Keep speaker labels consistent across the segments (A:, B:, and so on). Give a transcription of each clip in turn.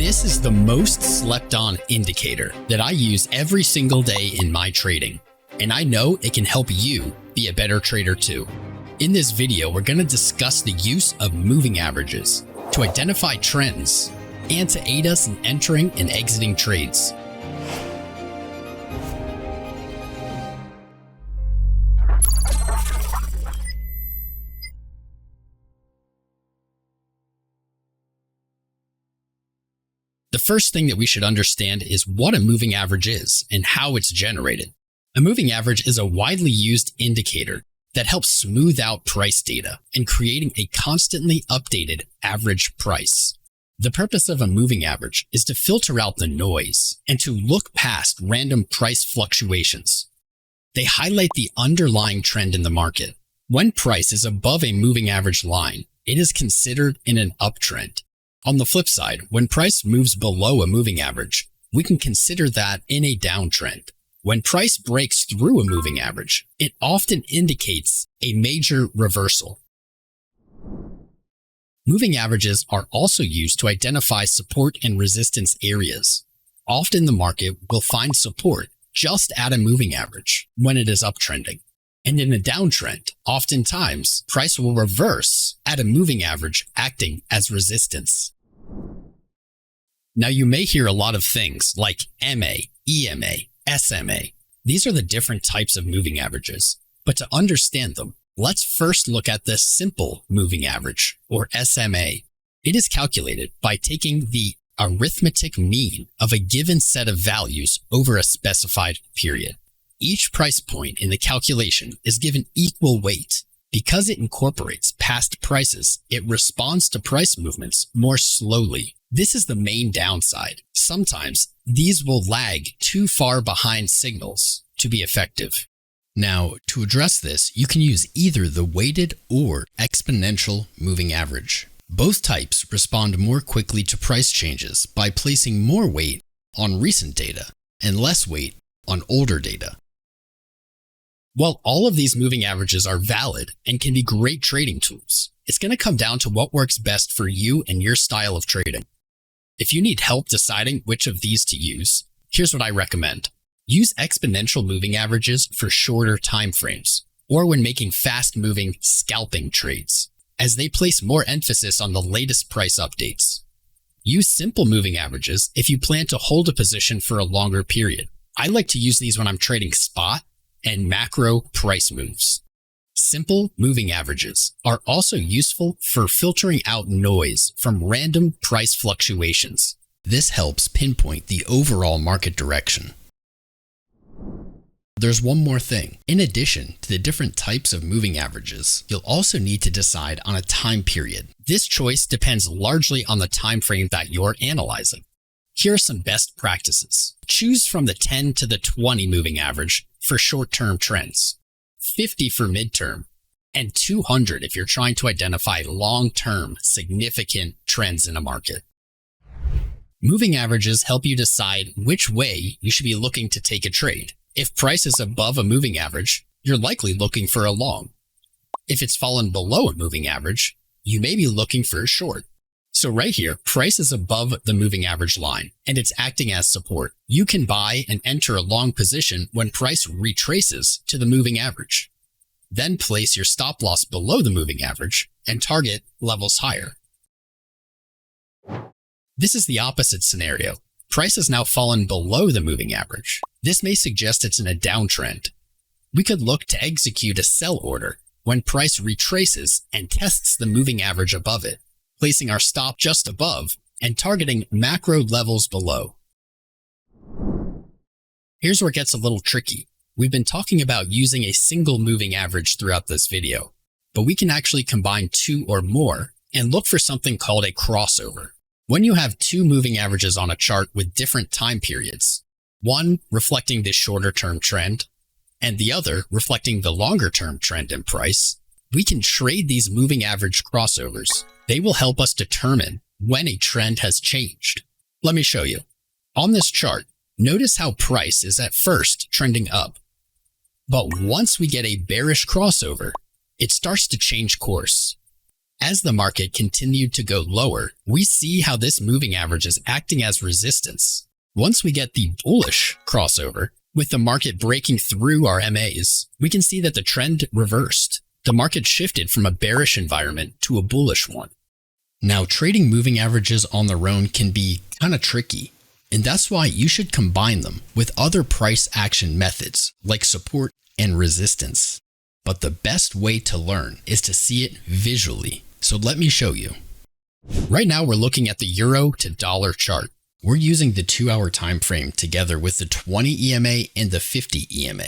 A: This is the most slept on indicator that I use every single day in my trading, and I know it can help you be a better trader too. In this video, we're going to discuss the use of moving averages to identify trends and to aid us in entering and exiting trades. The first thing that we should understand is what a moving average is and how it's generated. A moving average is a widely used indicator that helps smooth out price data and creating a constantly updated average price. The purpose of a moving average is to filter out the noise and to look past random price fluctuations. They highlight the underlying trend in the market. When price is above a moving average line, it is considered in an uptrend. On the flip side, when price moves below a moving average, we can consider that in a downtrend. When price breaks through a moving average, it often indicates a major reversal. Moving averages are also used to identify support and resistance areas. Often the market will find support just at a moving average when it is uptrending. And in a downtrend, oftentimes price will reverse at a moving average acting as resistance. Now you may hear a lot of things like MA, EMA, SMA. These are the different types of moving averages. But to understand them, let's first look at the simple moving average, or SMA. It is calculated by taking the arithmetic mean of a given set of values over a specified period. Each price point in the calculation is given equal weight. Because it incorporates past prices, it responds to price movements more slowly. This is the main downside. Sometimes these will lag too far behind signals to be effective. Now, to address this, you can use either the weighted or exponential moving average. Both types respond more quickly to price changes by placing more weight on recent data and less weight on older data. While all of these moving averages are valid and can be great trading tools, it's going to come down to what works best for you and your style of trading. If you need help deciding which of these to use, here's what I recommend. Use exponential moving averages for shorter time frames, or when making fast-moving scalping trades, as they place more emphasis on the latest price updates. Use simple moving averages if you plan to hold a position for a longer period. I like to use these when I'm trading spot and macro price moves. Simple moving averages are also useful for filtering out noise from random price fluctuations. This helps pinpoint the overall market direction. There's one more thing. In addition to the different types of moving averages, you'll also need to decide on a time period. This choice depends largely on the time frame that you're analyzing. Here are some best practices. Choose from the 10 to the 20 moving average for short-term trends, 50 for midterm, and 200 if you're trying to identify long-term significant trends in a market. Moving averages help you decide which way you should be looking to take a trade. If price is above a moving average, you're likely looking for a long. If it's fallen below a moving average, you may be looking for a short. So right here, price is above the moving average line, and it's acting as support. You can buy and enter a long position when price retraces to the moving average. Then place your stop loss below the moving average and target levels higher. This is the opposite scenario. Price has now fallen below the moving average. This may suggest it's in a downtrend. We could look to execute a sell order when price retraces and tests the moving average above it, placing our stop just above and targeting macro levels below. Here's where it gets a little tricky. We've been talking about using a single moving average throughout this video, but we can actually combine two or more and look for something called a crossover. When you have two moving averages on a chart with different time periods, one reflecting the shorter term trend and the other reflecting the longer term trend in price, we can trade these moving average crossovers. They will help us determine when a trend has changed. Let me show you. On this chart, notice how price is at first trending up. But once we get a bearish crossover, it starts to change course. As the market continued to go lower, we see how this moving average is acting as resistance. Once we get the bullish crossover, with the market breaking through our MAs, we can see that the trend reversed. The market shifted from a bearish environment to a bullish one. Now, trading moving averages on their own can be kind of tricky, and that's why you should combine them with other price action methods like support and resistance. But the best way to learn is to see it visually. So let me show you. Right now we're looking at the euro to dollar chart. We're using the 2-hour time frame together with the 20 EMA and the 50 EMA.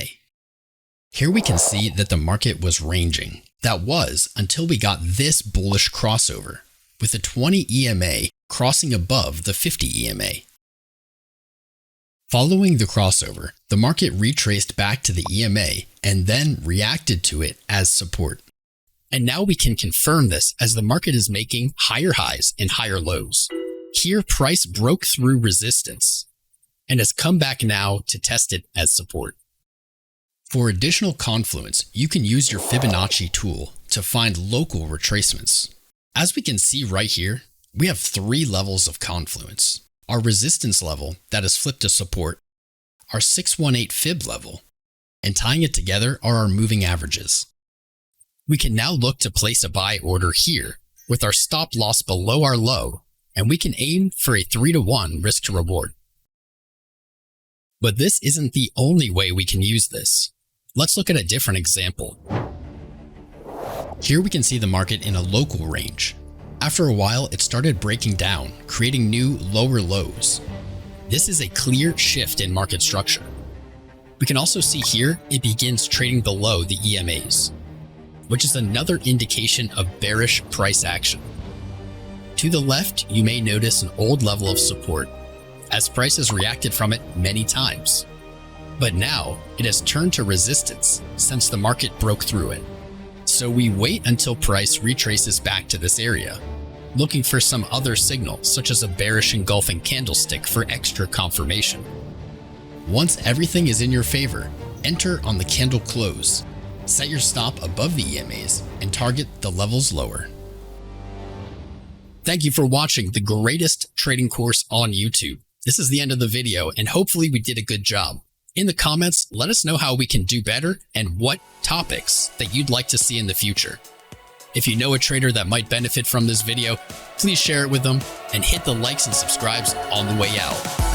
A: Here we can see that the market was ranging. That was until we got this bullish crossover, with the 20 EMA crossing above the 50 EMA. Following the crossover, the market retraced back to the EMA and then reacted to it as support. And now we can confirm this as the market is making higher highs and higher lows. Here, price broke through resistance and has come back now to test it as support. For additional confluence, you can use your Fibonacci tool to find local retracements. As we can see right here, we have 3 levels of confluence. Our resistance level that is flipped to support, our 618 fib level, and tying it together are our moving averages. We can now look to place a buy order here with our stop loss below our low, and we can aim for a 3-to-1 risk to reward. But this isn't the only way we can use this. Let's look at a different example. Here we can see the market in a local range. After a while, it started breaking down, creating new lower lows. This is a clear shift in market structure. We can also see here it begins trading below the EMAs, which is another indication of bearish price action. To the left, you may notice an old level of support, as price has reacted from it many times. But now, it has turned to resistance since the market broke through it. So we wait until price retraces back to this area, looking for some other signal such as a bearish engulfing candlestick for extra confirmation. Once everything is in your favor, enter on the candle close, set your stop above the EMAs, and target the levels lower. Thank you for watching the greatest trading course on YouTube. This is the end of the video, and hopefully we did a good job. In the comments, let us know how we can do better and what topics that you'd like to see in the future. If you know a trader that might benefit from this video, please share it with them and hit the likes and subscribes on the way out.